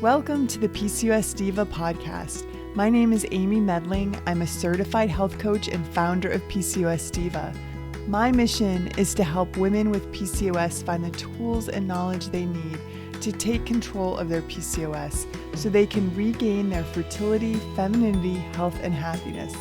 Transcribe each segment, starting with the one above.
Welcome to the PCOS Diva podcast. My name is Amy Medling. I'm a certified health coach and founder of PCOS Diva. My mission is to help women with PCOS find the tools and knowledge they need to take control of their PCOS so they can regain their fertility, femininity, health, and happiness.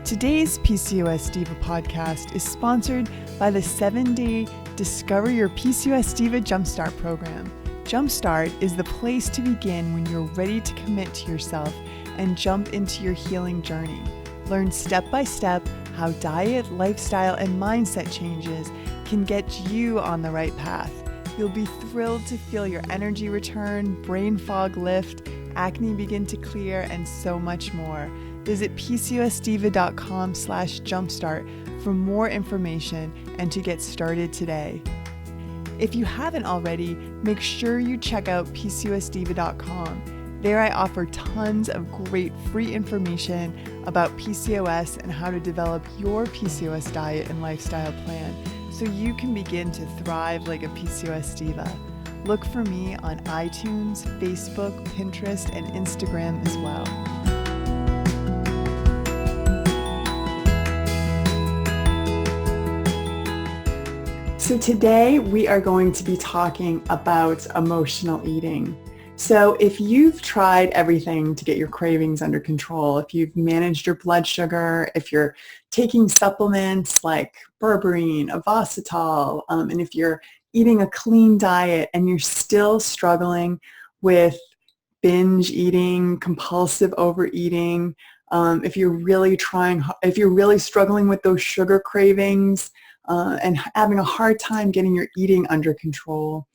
Today's PCOS Diva podcast is sponsored by the 7-day Discover Your PCOS Diva Jumpstart program. Jumpstart is the place to begin when you're ready to commit to yourself and jump into your healing journey. Learn step by step how diet, lifestyle, and mindset changes can get you on the right path. You'll be thrilled to feel your energy return, brain fog lift, acne begin to clear, and so much more. Visit PCOSdiva.com/jumpstart for more information and to get started today. If you haven't already, make sure you check out PCOSdiva.com. There I offer tons of great free information about PCOS and how to develop your PCOS diet and lifestyle plan so you can begin to thrive like a PCOS diva. Look for me on iTunes, Facebook, Pinterest, and Instagram as well. So today we are going to be talking about emotional eating. So if you've tried everything to get your cravings under control, if you've managed your blood sugar, if you're taking supplements like Berberine, Ovasitol, and if you're eating a clean diet and you're still struggling with binge eating, compulsive overeating, if you're really struggling with those sugar cravings, and having a hard time getting your eating under control,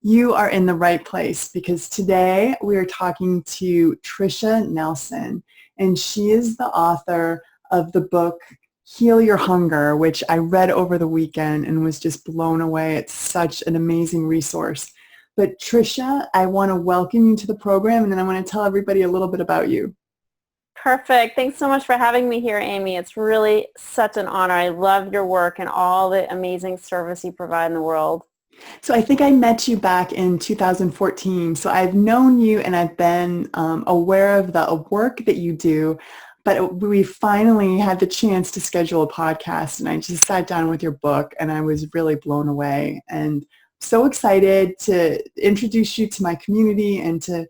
you are in the right place because today we are talking to Tricia Nelson, and she is the author of the book Heal Your Hunger, which I read over the weekend and was just blown away. It's such an amazing resource. But Tricia, I want to welcome you to the program, and then I want to tell everybody a little bit about you. Perfect. Thanks so much for having me here, Amy. It's really such an honor. I love your work and all the amazing service you provide in the world. So I think I met you back in 2014. So I've known you and I've been aware of the work that you do, but we finally had the chance to schedule a podcast, and I just sat down with your book and I was really blown away and so excited to introduce you to my community and to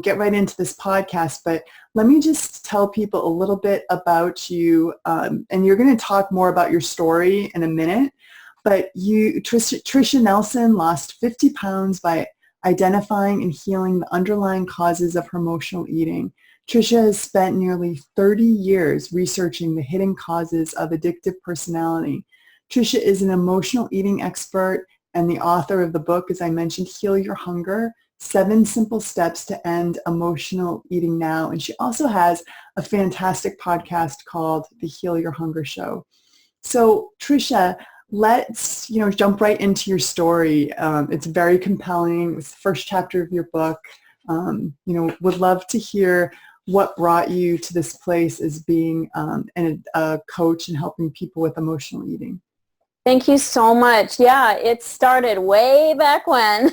get right into this podcast. But let me just tell people a little bit about you, and you're going to talk more about your story in a minute. But Tricia Nelson lost 50 pounds by identifying and healing the underlying causes of her emotional eating. Tricia has spent nearly 30 years researching the hidden causes of addictive personality. Tricia is an emotional eating expert and the author of the book, as I mentioned, Heal Your Hunger, 7 Simple Steps to End Emotional Eating Now. And she also has a fantastic podcast called The Heal Your Hunger Show. So Tricia, let's jump right into your story. It's very compelling. It's the first chapter of your book. Would love to hear what brought you to this place as being a coach and helping people with emotional eating. Thank you so much. Yeah, it started way back when.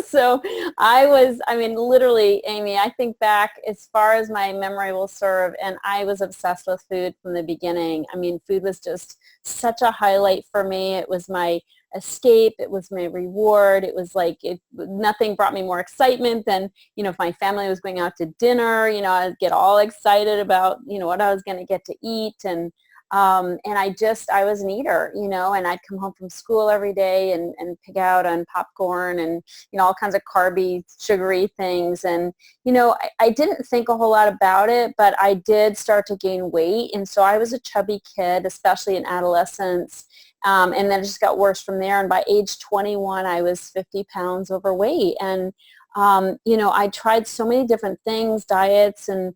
So literally, Amy, I think back as far as my memory will serve, and I was obsessed with food from the beginning. I mean, food was just such a highlight for me. It was my escape. It was my reward. It was like nothing brought me more excitement than, if my family was going out to dinner, I'd get all excited about, what I was going to get to eat. And I was an eater, and I'd come home from school every day and pig out on popcorn and, all kinds of carby, sugary things. And, I didn't think a whole lot about it, but I did start to gain weight. And so I was a chubby kid, especially in adolescence. And then it just got worse from there. And by age 21, I was 50 pounds overweight. And I tried so many different things, diets and,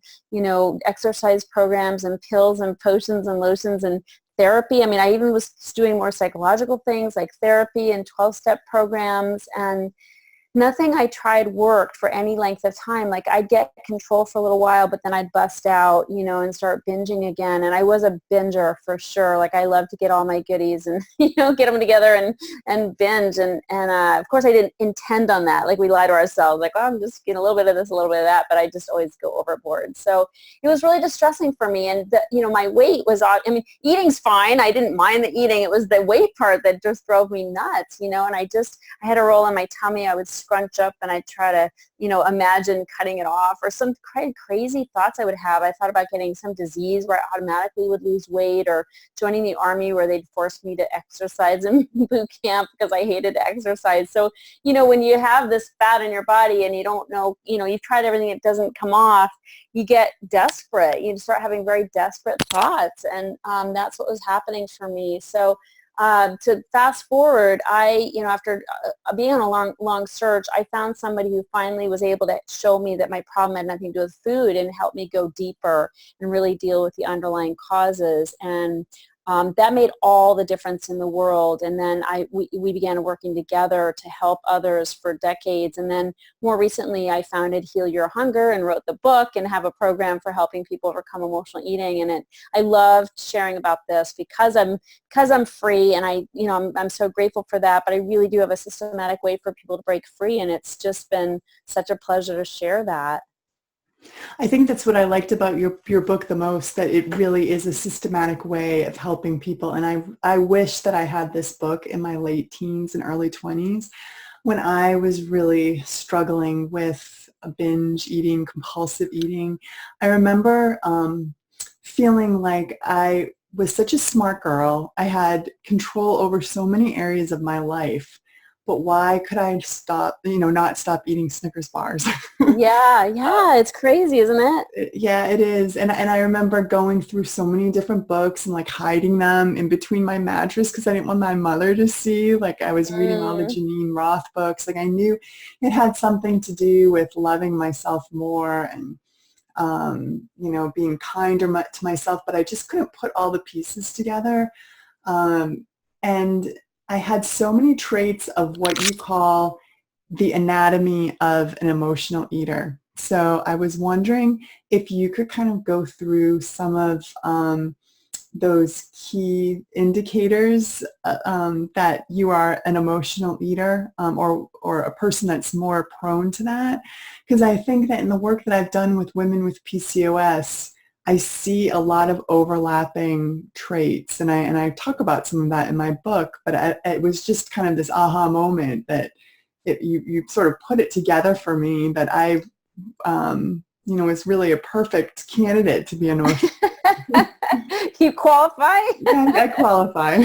exercise programs and pills and potions and lotions and therapy. I mean, I even was doing more psychological things like therapy and 12-step programs. And nothing I tried worked for any length of time. Like I'd get control for a little while, but then I'd bust out, and start binging again. And I was a binger for sure. Like I love to get all my goodies and, get them together and binge. And of course I didn't intend on that. Like we lie to ourselves, like, oh, I'm just getting a little bit of this, a little bit of that, but I just always go overboard. So it was really distressing for me. And, my weight was, eating's fine. I didn't mind the eating. It was the weight part that just drove me nuts, and I had a roll on my tummy. I would scrunch up and I'd try to, imagine cutting it off, or some crazy thoughts I would have. I thought about getting some disease where I automatically would lose weight, or joining the Army where they'd force me to exercise in boot camp because I hated to exercise. So, when you have this fat in your body and you don't know, you've tried everything, it doesn't come off, you get desperate. You start having very desperate thoughts. And that's what was happening for me. So to fast forward, after being on a long search, I found somebody who finally was able to show me that my problem had nothing to do with food and help me go deeper and really deal with the underlying causes. And that made all the difference in the world. And then we began working together to help others for decades. And then more recently, I founded Heal Your Hunger and wrote the book and have a program for helping people overcome emotional eating. And I loved sharing about this because I'm free, and I'm so grateful for that. But I really do have a systematic way for people to break free, and it's just been such a pleasure to share that. I think that's what I liked about your book the most, that it really is a systematic way of helping people. And I wish that I had this book in my late teens and early 20s when I was really struggling with binge eating, compulsive eating. I remember feeling like I was such a smart girl. I had control over so many areas of my life. But why could I not stop eating Snickers bars? Yeah, it's crazy, isn't it? Yeah, it is. And I remember going through so many different books and like hiding them in between my mattress because I didn't want my mother to see. Like I was reading all the Janine Roth books. Like I knew it had something to do with loving myself more and, being kinder to myself, but I just couldn't put all the pieces together. And I had so many traits of what you call the anatomy of an emotional eater. So I was wondering if you could kind of go through some of those key indicators that you are an emotional eater or a person that's more prone to that. Because I think that in the work that I've done with women with PCOS, I see a lot of overlapping traits, and I talk about some of that in my book, but it was just kind of this aha moment that you sort of put it together for me that I, was really a perfect candidate to be an emotional. You qualify? Yeah, I qualify.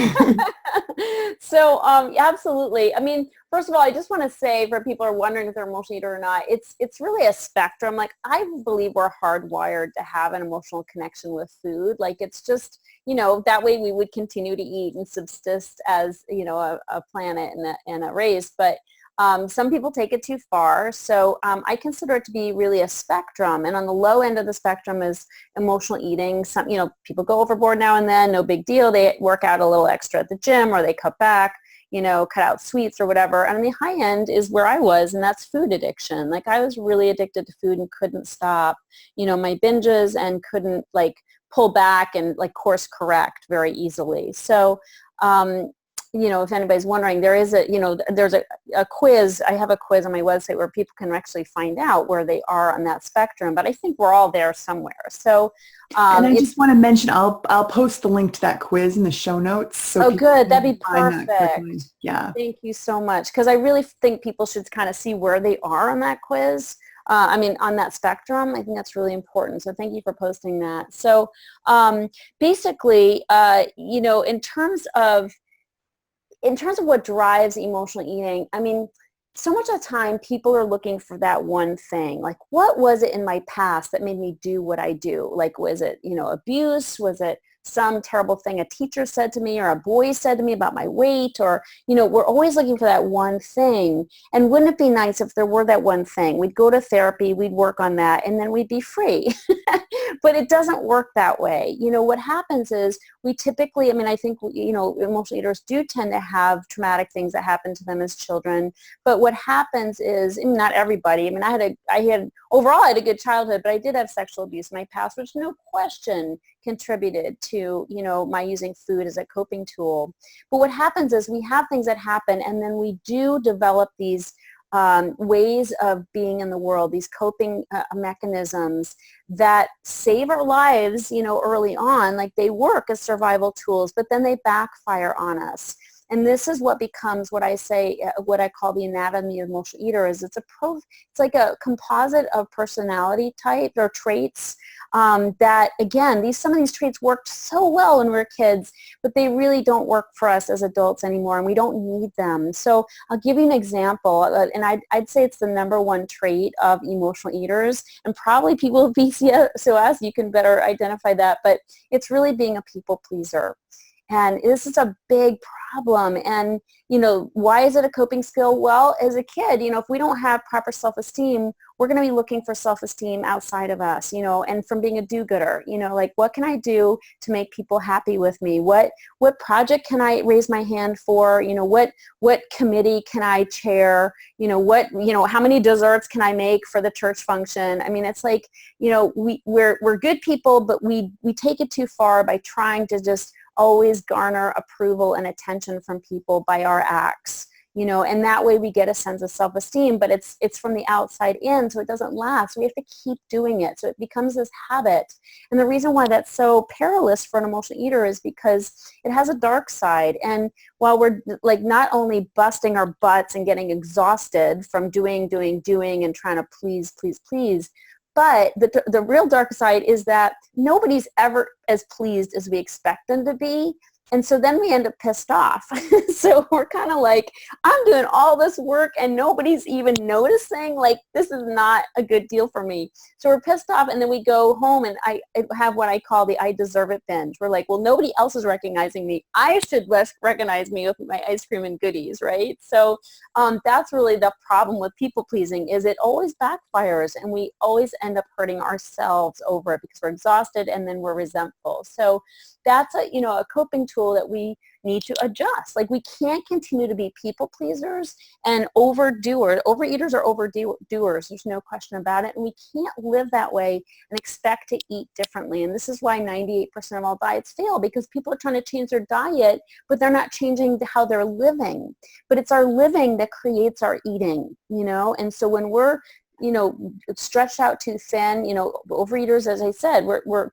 So, absolutely. First of all, I just want to say, for people who are wondering if they're emotional eater or not, it's really a spectrum. Like, I believe we're hardwired to have an emotional connection with food. Like, it's just, that way we would continue to eat and subsist as, a planet and a race. But some people take it too far. So I consider it to be really a spectrum. And on the low end of the spectrum is emotional eating. Some, people go overboard now and then, no big deal. They work out a little extra at the gym, or they cut back, cut out sweets or whatever. And on the high end is where I was, and that's food addiction. Like, I was really addicted to food and couldn't stop, my binges, and couldn't pull back and course correct very easily. So, if anybody's wondering, there's a quiz. I have a quiz on my website where people can actually find out where they are on that spectrum, but I think we're all there somewhere. So, and I just want to mention, I'll post the link to that quiz in the show notes. So good. That'd be perfect. Yeah. Thank you so much. Because I really think people should kind of see where they are on that quiz. On that spectrum. I think that's really important. So thank you for posting that. So basically, in terms of what drives emotional eating, so much of the time people are looking for that one thing. Like, what was it in my past that made me do what I do? Like, was it, abuse? Was it some terrible thing a teacher said to me or a boy said to me about my weight, or, we're always looking for that one thing. And wouldn't it be nice if there were that one thing? We'd go to therapy, we'd work on that, and then we'd be free. But it doesn't work that way. What happens is we typically, I think, emotional eaters do tend to have traumatic things that happen to them as children. But what happens is, not everybody, overall I had a good childhood, but I did have sexual abuse in my past, which no question contributed to, my using food as a coping tool. But what happens is we have things that happen, and then we do develop these ways of being in the world, these coping mechanisms that save our lives, early on, like they work as survival tools, but then they backfire on us. And this is what becomes what I say, what I call the anatomy of emotional eater. Is it's like a composite of personality type or traits that, again, some of these traits worked so well when we were kids, but they really don't work for us as adults anymore, and we don't need them. So I'll give you an example, and I'd say it's the number one trait of emotional eaters, and probably people with PCOS, you can better identify that, but it's really being a people pleaser. And this is a big problem. And, why is it a coping skill? Well, as a kid, if we don't have proper self-esteem, we're going to be looking for self-esteem outside of us, and from being a do-gooder, like, what can I do to make people happy with me? What project can I raise my hand for? What committee can I chair? How many desserts can I make for the church function? It's like, we're good people, but we take it too far by trying to just always garner approval and attention from people by our acts, and that way we get a sense of self-esteem, but it's from the outside in, so it doesn't last. We have to keep doing it, so it becomes this habit. And the reason why that's so perilous for an emotional eater is because it has a dark side. And while we're like not only busting our butts and getting exhausted from doing and trying to please, but the real dark side is that nobody's ever as pleased as we expect them to be. And so then we end up pissed off. So we're kind of like, I'm doing all this work and nobody's even noticing. Like, this is not a good deal for me. So we're pissed off, and then we go home, and I have what I call the I deserve it binge. We're like, well, nobody else is recognizing me. I should recognize me with my ice cream and goodies, right? So that's really the problem with people pleasing, is it always backfires, and we always end up hurting ourselves over it because we're exhausted and then we're resentful. So that's a coping tool that we need to adjust. Like, we can't continue to be people pleasers and overdoers. Overeaters are overdoers. There's no question about it. And we can't live that way and expect to eat differently. And this is why 98% of all diets fail, because people are trying to change their diet, but they're not changing how they're living. But it's our living that creates our eating, And so when we're stretched out too thin, overeaters, as I said, we're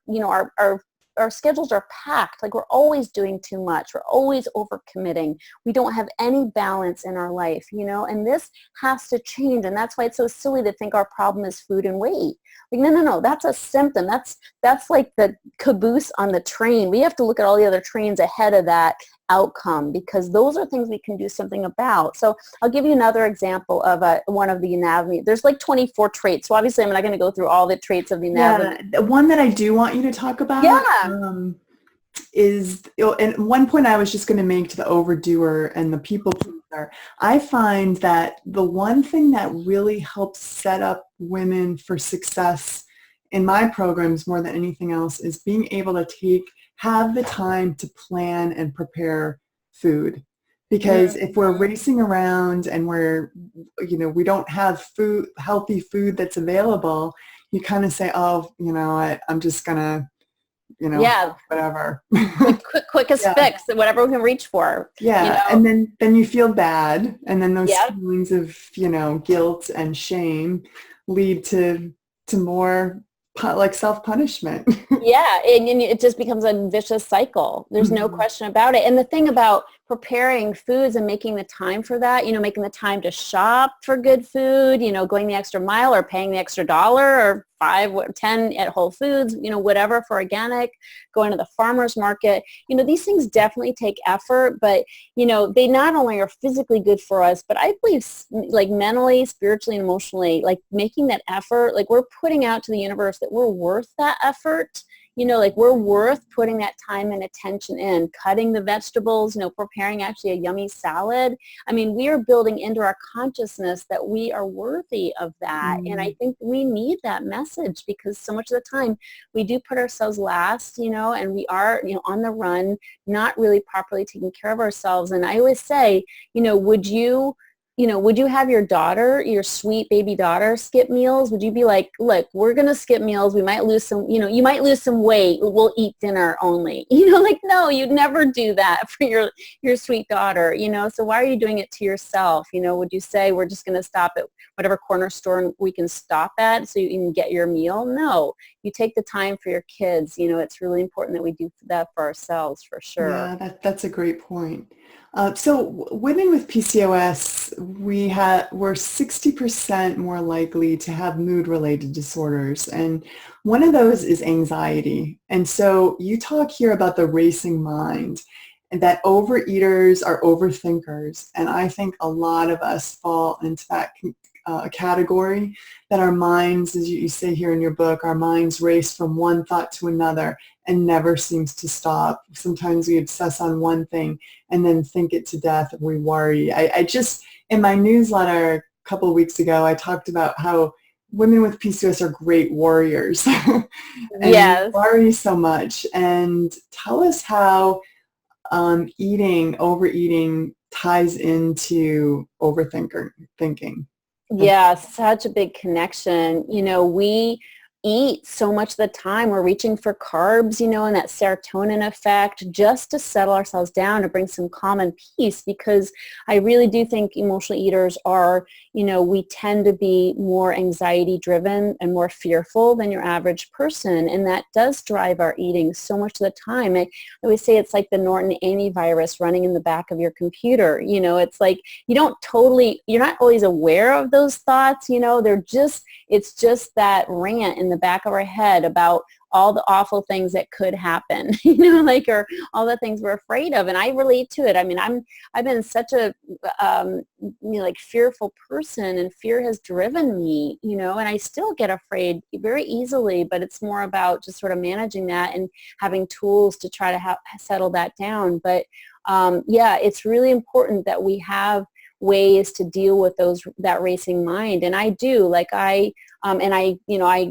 our schedules are packed. Like, we're always doing too much. We're always overcommitting. We don't have any balance in our life, and this has to change. And that's why it's so silly to think our problem is food and weight. Like, no, that's a symptom. That's like the caboose on the train. We have to look at all the other trains ahead of that outcome, because those are things we can do something about. So I'll give you another example of one of the anatomy. There's like 24 traits. So obviously I'm not going to go through all the traits of the anatomy. Yeah, the one that I do want you to talk about is, and one point I was just going to make to the overdoer and the people pleaser. I find that the one thing that really helps set up women for success in my programs more than anything else is being able to have the time to plan and prepare food. Because if we're racing around and we don't have healthy food that's available, you kind of say, oh, I'm just gonna, whatever. Quickest fix, whatever we can reach for. Yeah, and then you feel bad, and then those feelings of guilt and shame lead to more like self-punishment. Yeah, and it just becomes a vicious cycle. There's no question about it. And the thing about preparing foods and making the time for that, making the time to shop for good food, going the extra mile or paying the extra $1 or $5 or $10 at Whole Foods, whatever for organic, going to the farmer's market, these things definitely take effort, but, they not only are physically good for us, but I believe like mentally, spiritually, and emotionally, like making that effort, like we're putting out to the universe that we're worth that effort. like we're worth putting that time and attention in, cutting the vegetables, preparing actually a yummy salad. I mean, we are building into our consciousness that we are worthy of that. And I think we need that message, because so much of the time we do put ourselves last, and we are, on the run, not really properly taking care of ourselves. And I always say, would you have your daughter, your sweet baby daughter, skip meals? Would you be like, look, we're going to skip meals. We might lose some, you might lose some weight. We'll eat dinner only. Like, no, you'd never do that for your sweet daughter, So why are you doing it to yourself? Would you say we're just going to stop at whatever corner store we can stop at so you can get your meal? No, you take the time for your kids. It's really important that we do that for ourselves, for sure. Yeah, that's a great point. So women with PCOS, we're 60% more likely to have mood-related disorders. And one of those is anxiety. And so you talk here about the racing mind, and that overeaters are overthinkers. And I think a lot of us fall into that category, that our minds, as you say here in your book, our minds race from one thought to another and never seems to stop. Sometimes we obsess on one thing and then think it to death, and we worry. I just, in my newsletter a couple of weeks ago, I talked about how women with PCOS are great warriors. And yes. we worry so much. And tell us how overeating ties into thinking. Yeah, such a big connection. We eat so much of the time. We're reaching for carbs, and that serotonin effect, just to settle ourselves down, to bring some calm and peace, because I really do think emotional eaters are, we tend to be more anxiety driven and more fearful than your average person. And that does drive our eating so much of the time. I always say it's like the Norton antivirus running in the back of your computer. It's like you're not always aware of those thoughts, it's just that rant in the back of our head about all the awful things that could happen, or all the things we're afraid of. And I relate to it. I mean, I've been such a, fearful person, and fear has driven me, and I still get afraid very easily, but it's more about just sort of managing that and having tools to try to settle that down. But it's really important that we have ways to deal with that racing mind. And I do, I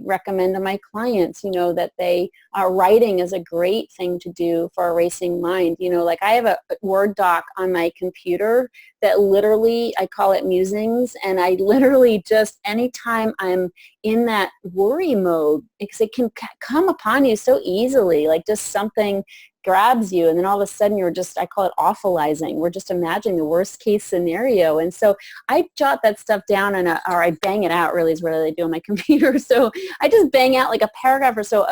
recommend to my clients, that they writing is a great thing to do for a racing mind. I have a Word doc on my computer that literally, I call it musings, and I literally just, anytime I'm in that worry mode, because it can come upon you so easily, like just something grabs you, and then all of a sudden you're just, I call it awfulizing. We're just imagining the worst case scenario. And so I jot that stuff down, or I bang it out, really is what I do on my computer. So I just bang out like a paragraph or so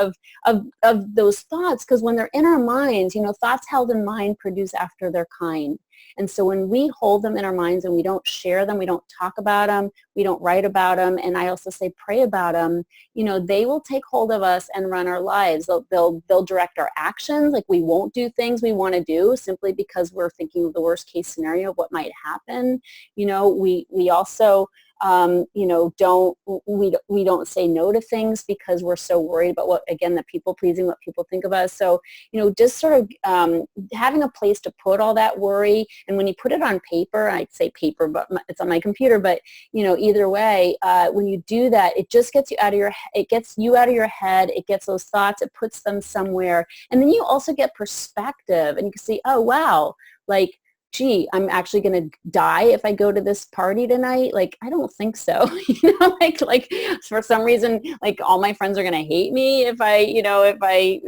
of those thoughts, because when they're in our minds, thoughts held in mind produce after their kind. And so when we hold them in our minds and we don't share them, we don't talk about them, we don't write about them, and I also say pray about them, they will take hold of us and run our lives. They'll direct our actions. Like, we won't do things we want to do simply because we're thinking of the worst case scenario of what might happen. We also we don't say no to things because we're so worried about what people pleasing, what people think of us. So, just sort of having a place to put all that worry. And when you put it on paper, I'd say paper, but it's on my computer, but either way, when you do that, it just gets you out of your head. It gets those thoughts, it puts them somewhere. And then you also get perspective, and you can see, oh, wow, like, gee, I'm actually going to die if I go to this party tonight. Like, I don't think so. Like for some reason, like, all my friends are going to hate me if I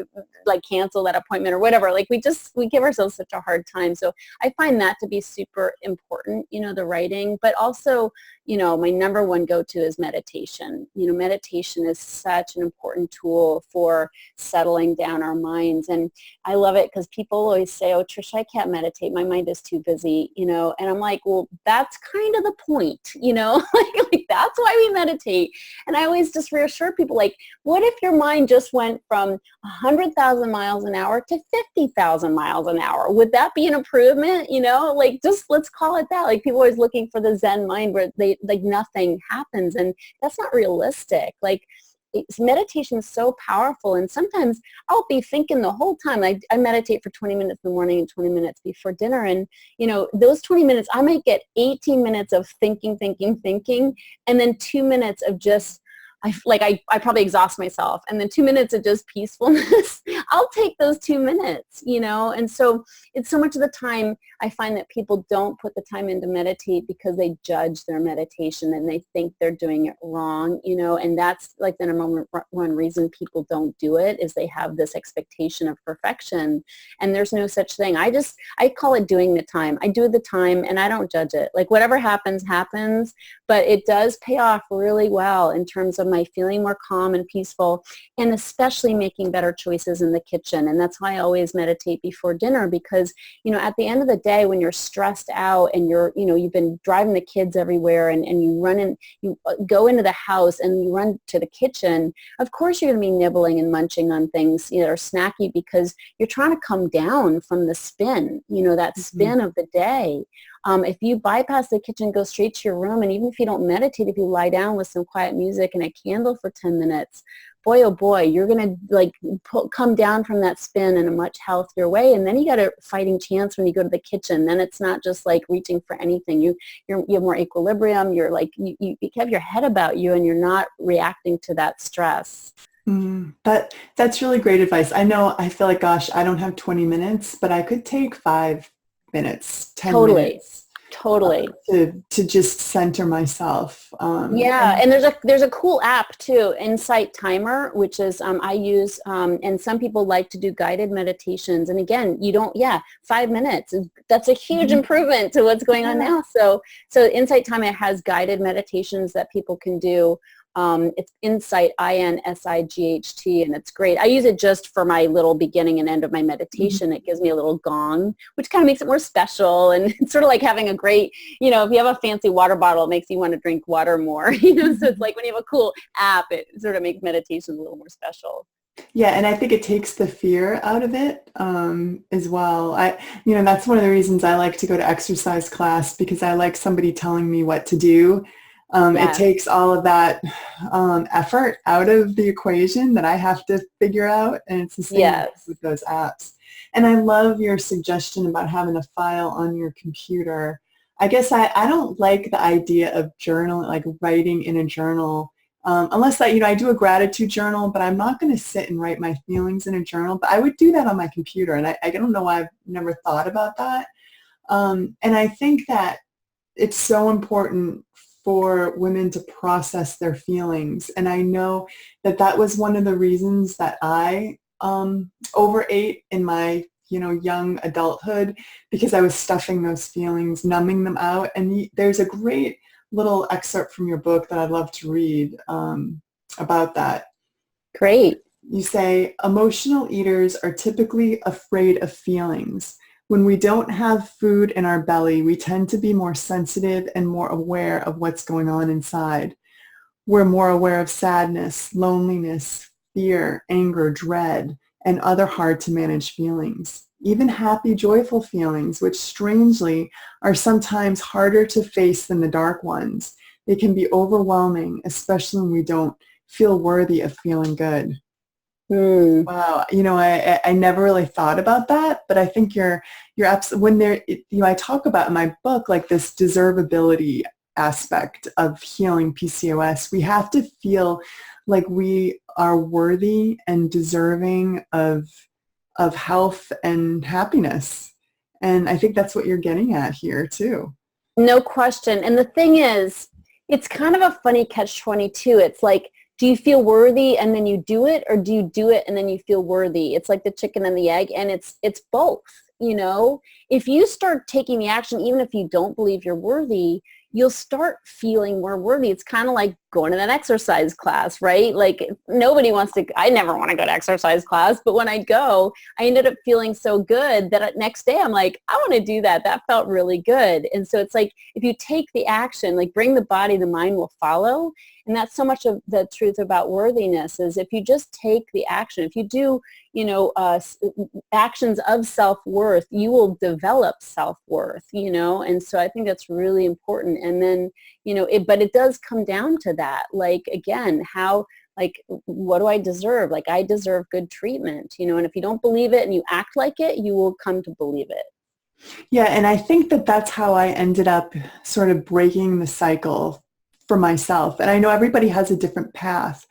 like cancel that appointment or whatever. Like, we give ourselves such a hard time. So I find that to be super important, the writing, but also, my number one go-to is meditation. Meditation is such an important tool for settling down our minds. And I love it because people always say, oh, Tricia, I can't meditate. My mind is too busy, and I'm like, well, that's kind of the point, like that's why we meditate. And I always just reassure people, like, what if your mind just went from 100,000 miles an hour to 50,000 miles an hour? Would that be an improvement? Like, just let's call it that. Like, people are always looking for the Zen mind where like nothing happens, and that's not realistic. Like, meditation is so powerful. And sometimes I'll be thinking the whole time. I meditate for 20 minutes in the morning and 20 minutes before dinner. And, those 20 minutes, I might get 18 minutes of thinking, and then 2 minutes of just, I probably exhaust myself, and then 2 minutes of just peacefulness. I'll take those 2 minutes, and so it's so much of the time I find that people don't put the time in to meditate because they judge their meditation and they think they're doing it wrong, and that's like the number one reason people don't do it is they have this expectation of perfection, and there's no such thing. I call it doing the time. I do the time and I don't judge it. Like whatever happens, but it does pay off really well in terms of my feeling more calm and peaceful, and especially making better choices in the kitchen. And that's why I always meditate before dinner, because, at the end of the day, when you're stressed out and you've been driving the kids everywhere and you go into the house and you run to the kitchen, of course you're going to be nibbling and munching on things that are snacky because you're trying to come down from the spin, that spin of the day. If you bypass the kitchen, go straight to your room, and even if you don't meditate, if you lie down with some quiet music and a candle for 10 minutes, boy, oh boy, you're going to come down from that spin in a much healthier way. And then you got a fighting chance when you go to the kitchen. Then it's not just like reaching for anything. You have more equilibrium. You're like, you have your head about you and you're not reacting to that stress. That's really great advice. I feel like, gosh, I don't have 20 minutes, but I could take 5 minutes, 10 minutes. Totally. To just center myself. And there's a cool app too, Insight Timer, which is I use, and some people like to do guided meditations. And again, 5 minutes. That's a huge improvement to what's going on now. So Insight Timer has guided meditations that people can do. It's Insight, INSIGHT, and it's great. I use it just for my little beginning and end of my meditation. It gives me a little gong, which kind of makes it more special. And it's sort of like having a great, if you have a fancy water bottle, it makes you want to drink water more. So it's like when you have a cool app, it sort of makes meditation a little more special. Yeah, and I think it takes the fear out of it as well. That's one of the reasons I like to go to exercise class, because I like somebody telling me what to do. It takes all of that effort out of the equation that I have to figure out, and it's the same with those apps. And I love your suggestion about having a file on your computer. I guess I don't like the idea of journaling, like writing in a journal, unless I do a gratitude journal, but I'm not going to sit and write my feelings in a journal. But I would do that on my computer, and I don't know why I've never thought about that. And I think that it's so important for women to process their feelings. And I know that was one of the reasons that I overate in my young adulthood, because I was stuffing those feelings, numbing them out. And there's a great little excerpt from your book that I'd love to read about that. Great. You say, emotional eaters are typically afraid of feelings. When we don't have food in our belly, we tend to be more sensitive and more aware of what's going on inside. We're more aware of sadness, loneliness, fear, anger, dread, and other hard to manage feelings. Even happy, joyful feelings, which strangely are sometimes harder to face than the dark ones. They can be overwhelming, especially when we don't feel worthy of feeling good. Wow. I never really thought about that, but I think you're absolutely, I talk about in my book, like this deservability aspect of healing PCOS. We have to feel like we are worthy and deserving of health and happiness. And I think that's what you're getting at here too. No question. And the thing is, it's kind of a funny catch-22. It's like, do you feel worthy and then you do it, or do you do it and then you feel worthy? It's like the chicken and the egg, and it's both. If you start taking the action, even if you don't believe you're worthy, you'll start feeling more worthy. It's kind of like going to an exercise class, right? Like I never want to go to exercise class, but when I go, I ended up feeling so good that next day I'm like, I want to do that. That felt really good. And so it's like, if you take the action, like bring the body, the mind will follow. And that's so much of the truth about worthiness, is if you just take the action, if you do, actions of self-worth, you will develop self-worth, and so I think that's really important. And then, but it does come down to that, like, again, how like, what do I deserve? Like, I deserve good treatment, you know, and if you don't believe it and you act like it, you will come to believe it. Yeah, and I think that that's how I ended up sort of breaking the cycle for myself. And I know everybody has a different path,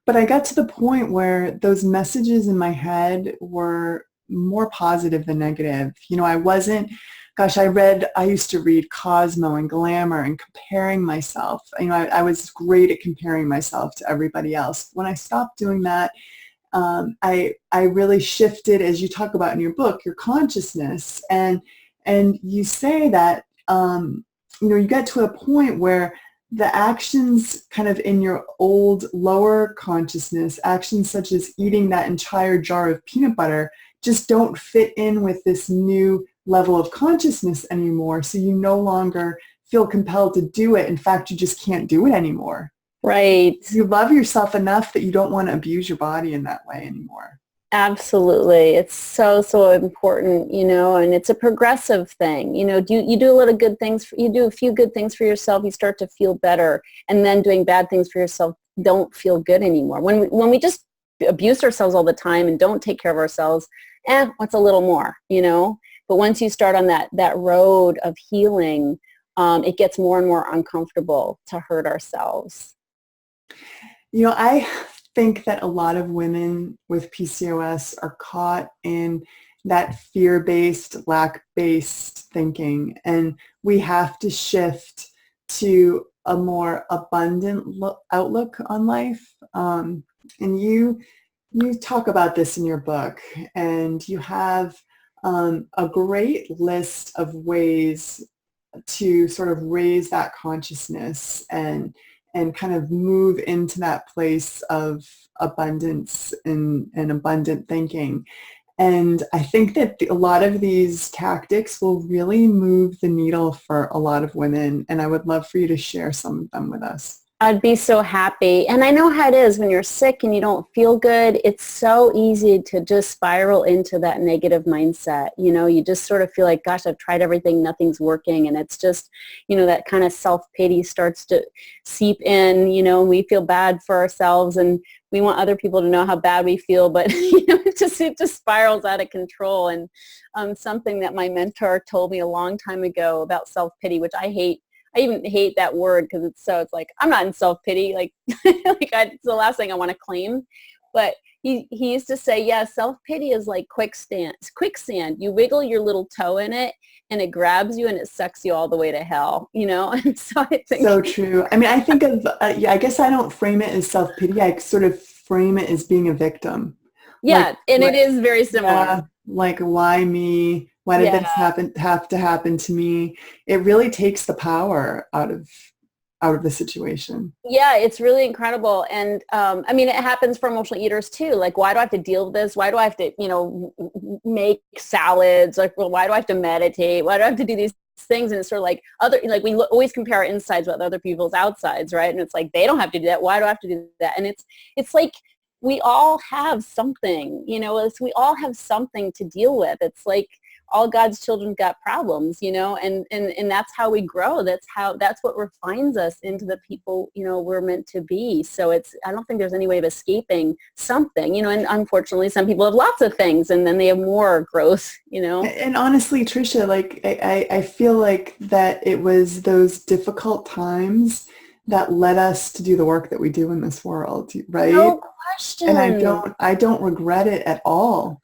but I got to the point where those messages in my head were more positive than negative. You know, I wasn't, gosh, I used to read Cosmo and Glamour and comparing myself. You know, I was great at comparing myself to everybody else. When I stopped doing that, I really shifted, as you talk about in your book, your consciousness, and you say that you know, you get to a point where the actions kind of in your old lower consciousness, actions such as eating that entire jar of peanut butter, just don't fit in with this new level of consciousness anymore. So you no longer feel compelled to do it. In fact, you just can't do it anymore. Right. You love yourself enough that you don't want to abuse your body in that way anymore. Absolutely. It's so, so important, you know, and it's a progressive thing. You know, you do a lot of good things, you do a few good things for yourself, you start to feel better, and then doing bad things for yourself don't feel good anymore. When we just abuse ourselves all the time and don't take care of ourselves, what's a little more, you know? But once you start on that road of healing, it gets more and more uncomfortable to hurt ourselves. You know, I think that a lot of women with PCOS are caught in that fear-based, lack-based thinking, and we have to shift to a more abundant outlook on life. And you talk about this in your book, and you have a great list of ways to sort of raise that consciousness and kind of move into that place of abundance and abundant thinking. And I think that a lot of these tactics will really move the needle for a lot of women. And I would love for you to share some of them with us. I'd be so happy. And I know how it is when you're sick and you don't feel good. It's so easy to just spiral into that negative mindset. You know, you just sort of feel like, gosh, I've tried everything, nothing's working. And it's just, you know, that kind of self-pity starts to seep in, you know, we feel bad for ourselves and we want other people to know how bad we feel, but you know, it just spirals out of control. And something that my mentor told me a long time ago about self-pity, which I hate. I even hate that word because it's like, I'm not in self-pity. Like, it's the last thing I want to claim. But he used to say, yeah, self-pity is like quicksand. You wiggle your little toe in it and it grabs you and it sucks you all the way to hell, you know? And so I think. So true. I mean, I think of, yeah, I guess I don't frame it as self-pity. I sort of frame it as being a victim. Yeah, and it is very similar. Yeah, like, why me? Why did this have to happen to me? It really takes the power out of the situation. Yeah, it's really incredible. And I mean, it happens for emotional eaters too. Like, why do I have to deal with this? Why do I have to, you know, make salads? Like, well, why do I have to meditate? Why do I have to do these things? And it's sort of like we always compare our insides with other people's outsides, right? And it's like, they don't have to do that. Why do I have to do that? And it's like, we all have something, you know, we all have something to deal with. It's like, all God's children got problems, you know, and that's how we grow. That's what refines us into the people, you know, we're meant to be. So I don't think there's any way of escaping something, you know, and unfortunately some people have lots of things and then they have more growth, you know. And honestly, Tricia, like, I feel like that it was those difficult times that led us to do the work that we do in this world, right? No question. And I don't regret it at all.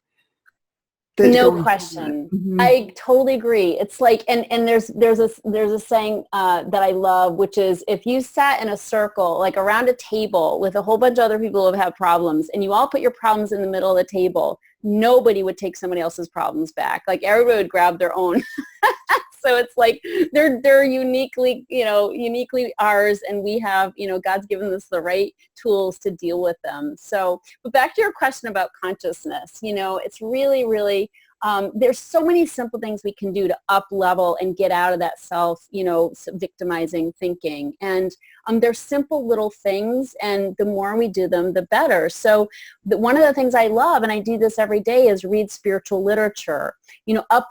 No question. Mm-hmm. I totally agree. It's like, and there's a saying that I love, which is, if you sat in a circle, like around a table with a whole bunch of other people who have problems, and you all put your problems in the middle of the table, nobody would take somebody else's problems back. Like, everybody would grab their own. So it's like they're uniquely ours, and we have, you know, God's given us the right tools to deal with them. So, but back to your question about consciousness, you know, it's really, really there's so many simple things we can do to up level and get out of that self, victimizing thinking. And they're simple little things, and the more we do them, the better. So one of the things I love, and I do this every day, is read spiritual literature.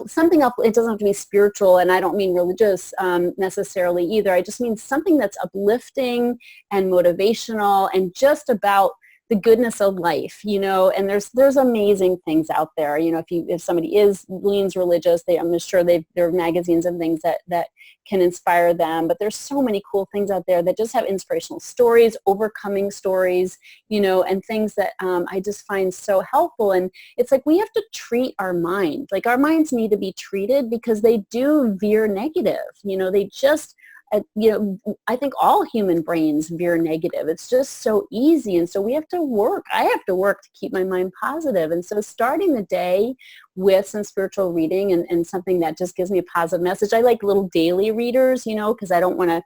Something up. It doesn't have to be spiritual, and I don't mean religious necessarily either. I just mean something that's uplifting and motivational and just about the goodness of life, and there's amazing things out there. If somebody leans religious, I'm sure there are magazines and things that can inspire them, but there's so many cool things out there that just have inspirational stories, overcoming stories, and things that I just find so helpful. And it's like we have to treat our mind. Like our minds need to be treated because they do veer negative. They just I think all human brains veer negative. It's just so easy. And so we have to work. I have to work to keep my mind positive. And so starting the day with some spiritual reading and something that just gives me a positive message. I like little daily readers, because I don't want to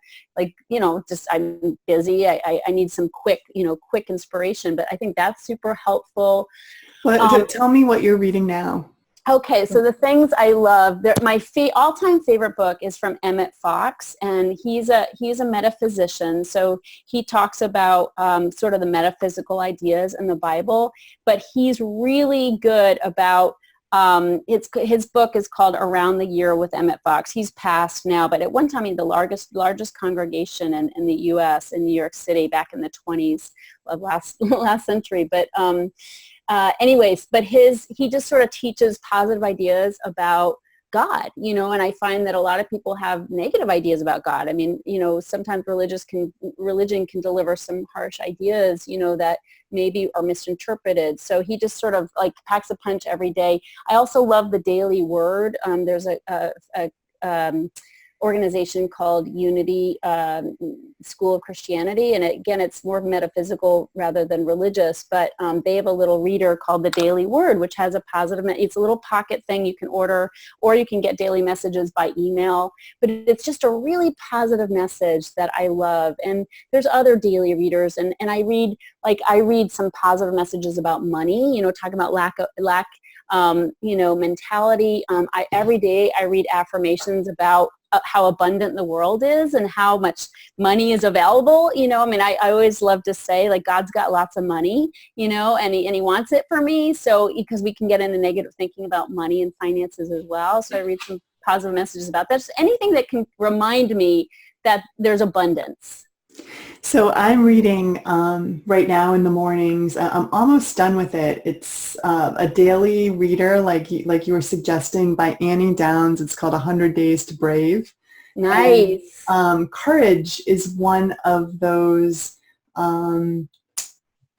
I'm busy. I need some quick inspiration. But I think that's super helpful. Well, tell me what you're reading now. Okay, so the things I love, my all-time favorite book is from Emmett Fox, and he's a metaphysician. So he talks about sort of the metaphysical ideas in the Bible, but he's really good about his book is called Around the Year with Emmett Fox. He's passed now, but at one time he had the largest congregation in the U.S. in New York City back in the 20s of last century. But but he just sort of teaches positive ideas about God, and I find that a lot of people have negative ideas about God. I mean, sometimes religion can deliver some harsh ideas, that maybe are misinterpreted. So he just sort of like packs a punch every day. I also love the Daily Word. There's a organization called Unity School of Christianity, and it's more metaphysical rather than religious, but they have a little reader called the Daily Word, which has a positive, it's a little pocket thing you can order, or you can get daily messages by email, but it's just a really positive message that I love. And there's other daily readers, and I read some positive messages about money, talking about lack mentality. Every day I read affirmations about how abundant the world is and how much money is available. I always love to say, like, God's got lots of money, and he wants it for me. So because we can get into negative thinking about money and finances as well. So I read some positive messages about that. Just anything that can remind me that there's abundance. So I'm reading right now in the mornings. I'm almost done with it. It's a daily reader, like you were suggesting, by Annie Downs. It's called 100 Days to Brave. Nice. And, courage is one of those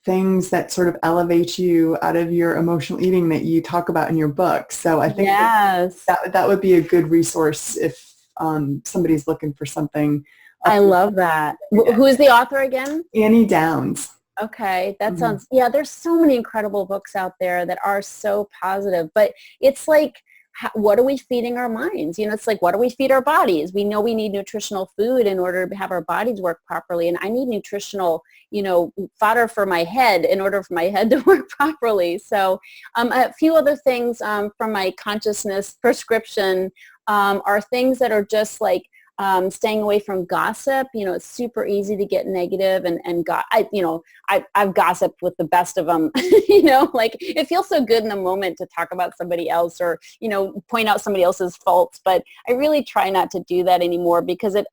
things that sort of elevate you out of your emotional eating that you talk about in your book. So I think that would be a good resource if somebody's looking for something. I love that. Who is the author again? Annie Downs. Okay, that sounds, there's so many incredible books out there that are so positive, but it's like, what are we feeding our minds? It's like, what do we feed our bodies? We know we need nutritional food in order to have our bodies work properly, and I need nutritional, fodder for my head in order for my head to work properly. So a few other things from my consciousness prescription are things that are just like, staying away from gossip. It's super easy to get negative and I've gossiped with the best of them, like it feels so good in the moment to talk about somebody else or, point out somebody else's faults. But I really try not to do that anymore because it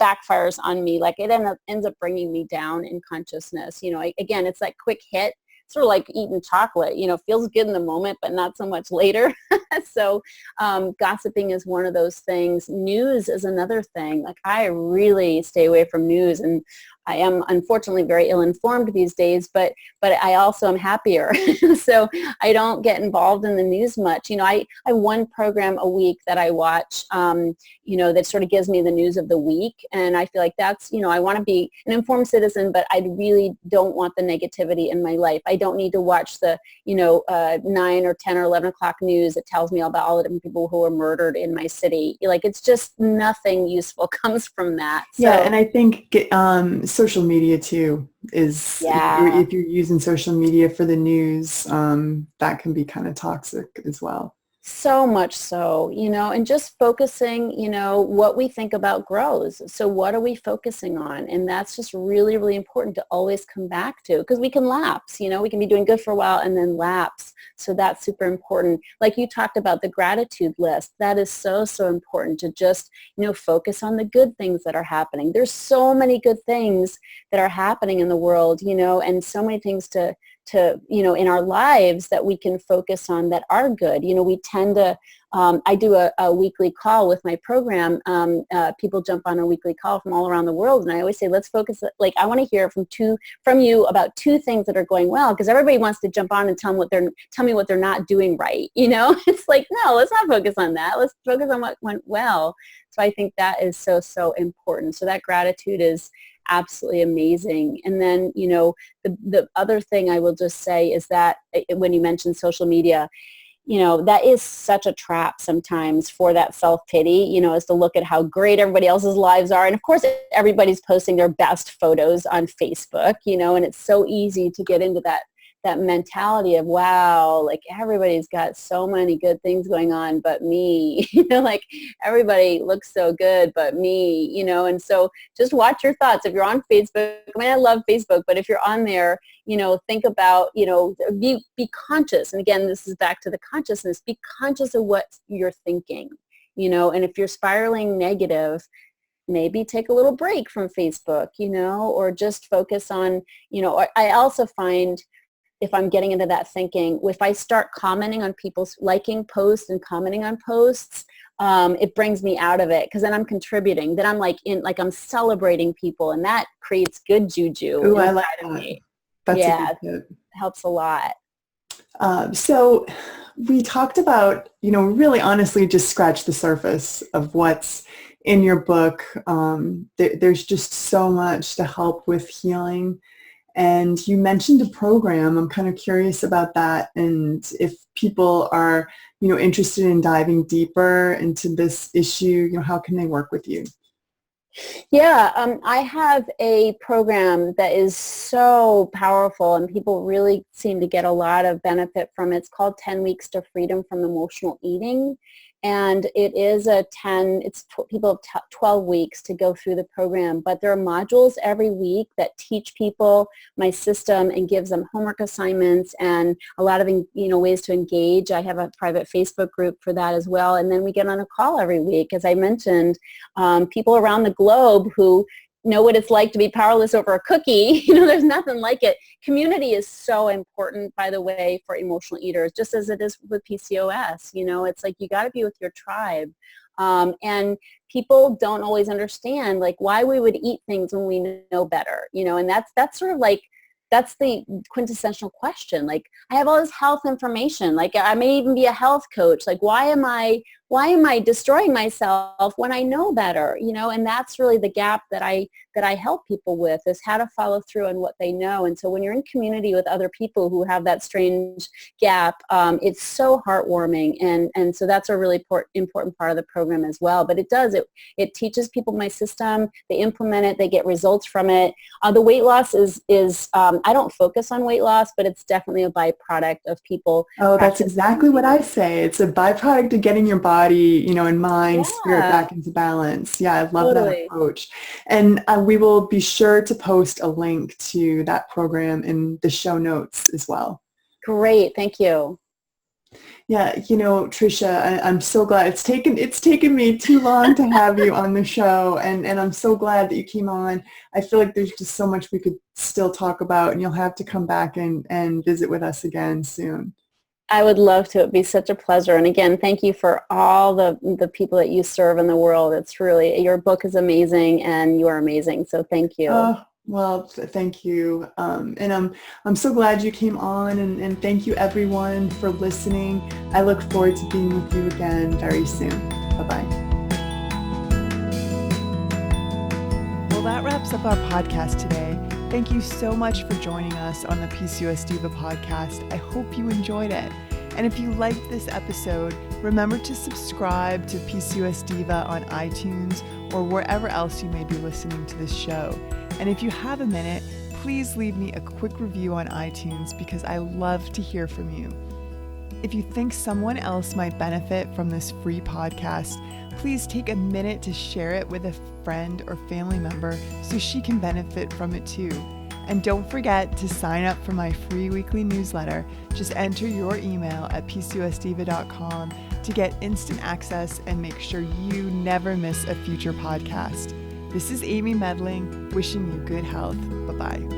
backfires on me. Like it ends up bringing me down in consciousness. Again, it's that quick hit. Sort of like eating chocolate, feels good in the moment, but not so much later. So gossiping is one of those things. News is another thing. Like I really stay away from news, and I am unfortunately very ill-informed these days, but I also am happier. So I don't get involved in the news much. I have one program a week that I watch, that sort of gives me the news of the week. And I feel like that's, I want to be an informed citizen, but I really don't want the negativity in my life. I don't need to watch the, 9 or 10 or 11 o'clock news that tells me about all the different people who were murdered in my city. Like, it's just nothing useful comes from that. So, yeah, and I think social media too is, if you're using social media for the news, that can be kind of toxic as well. So much so, and just focusing, what we think about grows. So what are we focusing on? And that's just really, really important to always come back to, because we can lapse, we can be doing good for a while and then lapse. So that's super important. Like you talked about the gratitude list, that is so, so important to just, focus on the good things that are happening. There's so many good things that are happening in the world, and so many things to in our lives that we can focus on that are good. We tend to, I do a weekly call with my program. People jump on a weekly call from all around the world. And I always say, let's focus, I want to hear from you about 2 things that are going well, because everybody wants to jump on and tell me what they're not doing right. It's like, no, let's not focus on that. Let's focus on what went well. So I think that is so, so important. So that gratitude is absolutely amazing. And then, the other thing I will just say is that when you mentioned social media, that is such a trap sometimes for that self-pity, is to look at how great everybody else's lives are. And of course, everybody's posting their best photos on Facebook, and it's so easy to get into that mentality of, wow, like everybody's got so many good things going on but me, like everybody looks so good but me, and so just watch your thoughts. If you're on Facebook, I mean, I love Facebook, but if you're on there, think about, be conscious. And again, this is back to the consciousness. Be conscious of what you're thinking, and if you're spiraling negative, maybe take a little break from Facebook, or just focus on, I also find, if I'm getting into that thinking, if I start commenting on people's, liking posts and commenting on posts, it brings me out of it, because then I'm contributing. Then I'm I'm celebrating people, and that creates good juju. Ooh, I like that. That's yeah, a good tip. Helps a lot. So we talked about, really honestly just scratch the surface of what's in your book. There's just so much to help with healing. And you mentioned a program. I'm kind of curious about that. And if people are, interested in diving deeper into this issue, how can they work with you? Yeah, I have a program that is so powerful, and people really seem to get a lot of benefit from it. It's called 10 Weeks to Freedom from Emotional Eating. And it is people have 12 weeks to go through the program, but there are modules every week that teach people my system and gives them homework assignments and a lot of, ways to engage. I have a private Facebook group for that as well. And then we get on a call every week. As I mentioned, people around the globe who know what it's like to be powerless over a cookie. There's nothing like it. Community is so important, by the way, for emotional eaters, just as it is with PCOS. It's like you got to be with your tribe. And people don't always understand, why we would eat things when we know better, and that's sort of that's the quintessential question. I have all this health information. I may even be a health coach. Why am I destroying myself when I know better? And that's really the gap that I help people with, is how to follow through on what they know. And so when you're in community with other people who have that strange gap, it's so heartwarming. And so that's a really important part of the program as well. But it teaches people my system. They implement it. They get results from it. The weight loss is I don't focus on weight loss, but it's definitely a byproduct of people. Oh, that's exactly what I say. It's a byproduct of getting your body, and mind, spirit back into balance. Yeah, I love that approach. And we will be sure to post a link to that program in the show notes as well. Great. Thank you. Yeah, Tricia, I'm so glad. It's taken me too long to have you on the show, and I'm so glad that you came on. I feel like there's just so much we could still talk about, and you'll have to come back and visit with us again soon. I would love to. It'd be such a pleasure. And again, thank you for all the people that you serve in the world. It's really, your book is amazing, and you are amazing. So thank you. Well, thank you. And I'm so glad you came on, and thank you everyone for listening. I look forward to being with you again very soon. Bye-bye. Well, that wraps up our podcast today. Thank you so much for joining us on the PCOS Diva podcast. I hope you enjoyed it. And if you liked this episode, remember to subscribe to PCOS Diva on iTunes or wherever else you may be listening to this show. And if you have a minute, please leave me a quick review on iTunes, because I love to hear from you. If you think someone else might benefit from this free podcast, please take a minute to share it with a friend or family member so she can benefit from it too. And don't forget to sign up for my free weekly newsletter. Just enter your email at PCOSdiva.com to get instant access and make sure you never miss a future podcast. This is Amy Medling, wishing you good health. Bye-bye.